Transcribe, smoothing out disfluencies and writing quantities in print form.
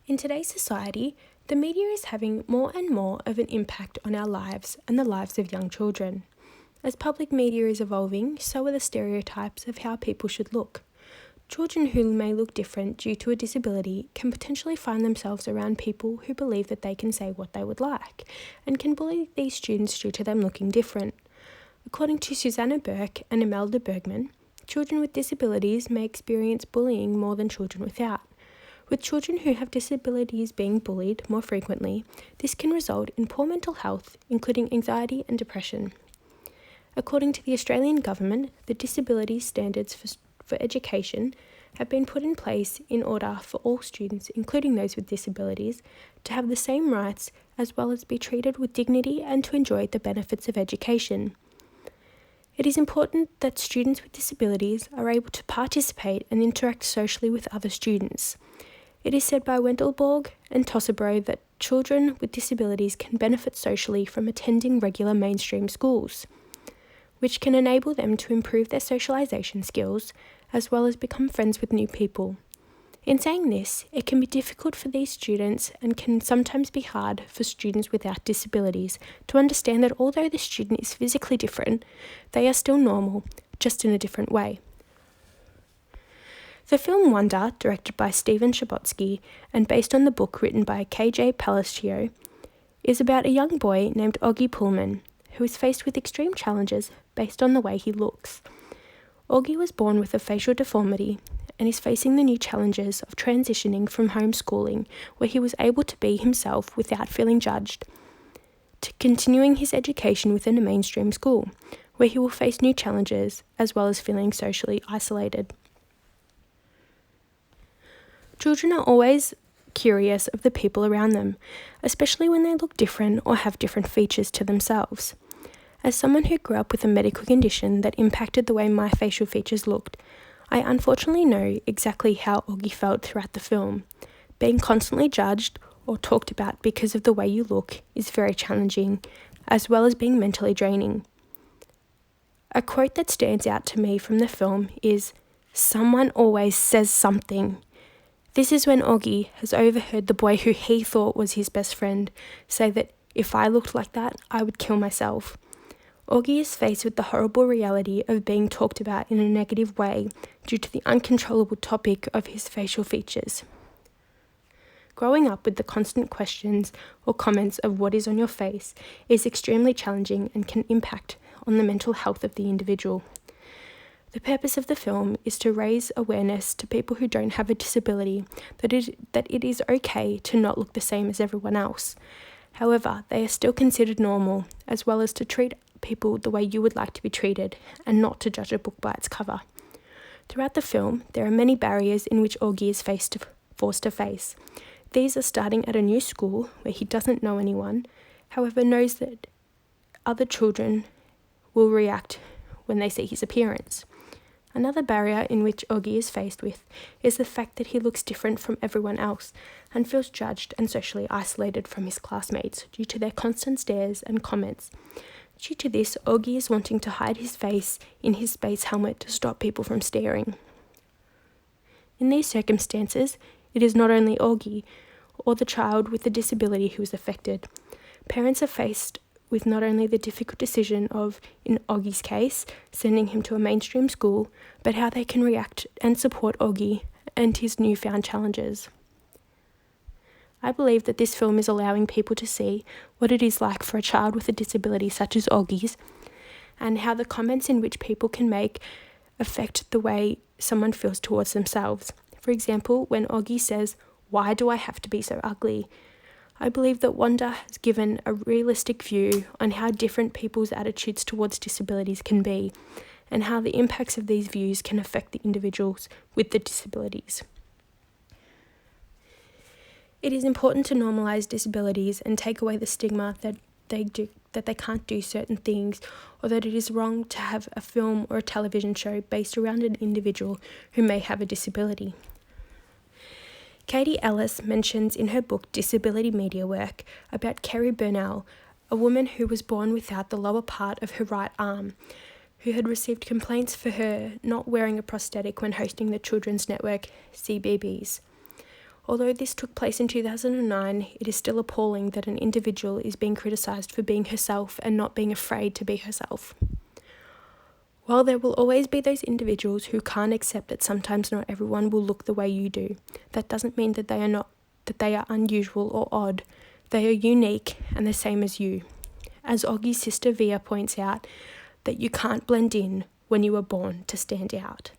In today's society, the media is having more and more of an impact on our lives and the lives of young children. As public media is evolving, so are the stereotypes of how people should look. Children who may look different due to a disability can potentially find themselves around people who believe that they can say what they would like, and can bully these students due to them looking different. According to Susanna Burke and Imelda Bergman, children with disabilities may experience bullying more than children without. With children who have disabilities being bullied more frequently, this can result in poor mental health, including anxiety and depression. According to the Australian Government, the disability standards for education have been put in place in order for all students, including those with disabilities, to have the same rights as well as be treated with dignity and to enjoy the benefits of education. It is important that students with disabilities are able to participate and interact socially with other students. It is said by Wendelborg and Tossebro that children with disabilities can benefit socially from attending regular mainstream schools, which can enable them to improve their socialisation skills as well as become friends with new people. In saying this, it can be difficult for these students and can sometimes be hard for students without disabilities to understand that although the student is physically different, they are still normal, just in a different way. The film Wonder, directed by Steven Chabotsky and based on the book written by K.J. Palacio, is about a young boy named Augie Pullman, who is faced with extreme challenges based on the way he looks. Augie was born with a facial deformity and is facing the new challenges of transitioning from homeschooling, where he was able to be himself without feeling judged, to continuing his education within a mainstream school, where he will face new challenges as well as feeling socially isolated. Children are always curious of the people around them, especially when they look different or have different features to themselves. As someone who grew up with a medical condition that impacted the way my facial features looked, I unfortunately know exactly how Augie felt throughout the film. Being constantly judged or talked about because of the way you look is very challenging, as well as being mentally draining. A quote that stands out to me from the film is, "Someone always says something." This is when Augie has overheard the boy who he thought was his best friend say that if I looked like that, I would kill myself. Augie is faced with the horrible reality of being talked about in a negative way due to the uncontrollable topic of his facial features. Growing up with the constant questions or comments of what is on your face is extremely challenging and can impact on the mental health of the individual. The purpose of the film is to raise awareness to people who don't have a disability that it is okay to not look the same as everyone else. However, they are still considered normal, as well as to treat people the way you would like to be treated and not to judge a book by its cover. Throughout the film, there are many barriers in which Augie is forced to face. These are starting at a new school where he doesn't know anyone, however knows that other children will react when they see his appearance. Another barrier in which Augie is faced with is the fact that he looks different from everyone else and feels judged and socially isolated from his classmates due to their constant stares and comments. Due to this, Augie is wanting to hide his face in his space helmet to stop people from staring. In these circumstances, it is not only Augie or the child with the disability who is affected. Parents are faced with not only the difficult decision of, in Augie's case, sending him to a mainstream school, but how they can react and support Augie and his newfound challenges. I believe that this film is allowing people to see what it is like for a child with a disability such as Augie's, and how the comments in which people can make affect the way someone feels towards themselves. For example, when Augie says, "Why do I have to be so ugly?" I believe that Wonder has given a realistic view on how different people's attitudes towards disabilities can be, and how the impacts of these views can affect the individuals with the disabilities. It is important to normalise disabilities and take away the stigma that they can't do certain things, or that it is wrong to have a film or a television show based around an individual who may have a disability. Katie Ellis mentions in her book Disability Media Work about Kerry Burnell, a woman who was born without the lower part of her right arm, who had received complaints for her not wearing a prosthetic when hosting the children's network CBeebies. Although this took place in 2009, it is still appalling that an individual is being criticised for being herself and not being afraid to be herself. While there will always be those individuals who can't accept that sometimes not everyone will look the way you do, that doesn't mean that they are unusual or odd. They are unique and the same as you. As Oggie's sister Via points out, that you can't blend in when you were born to stand out.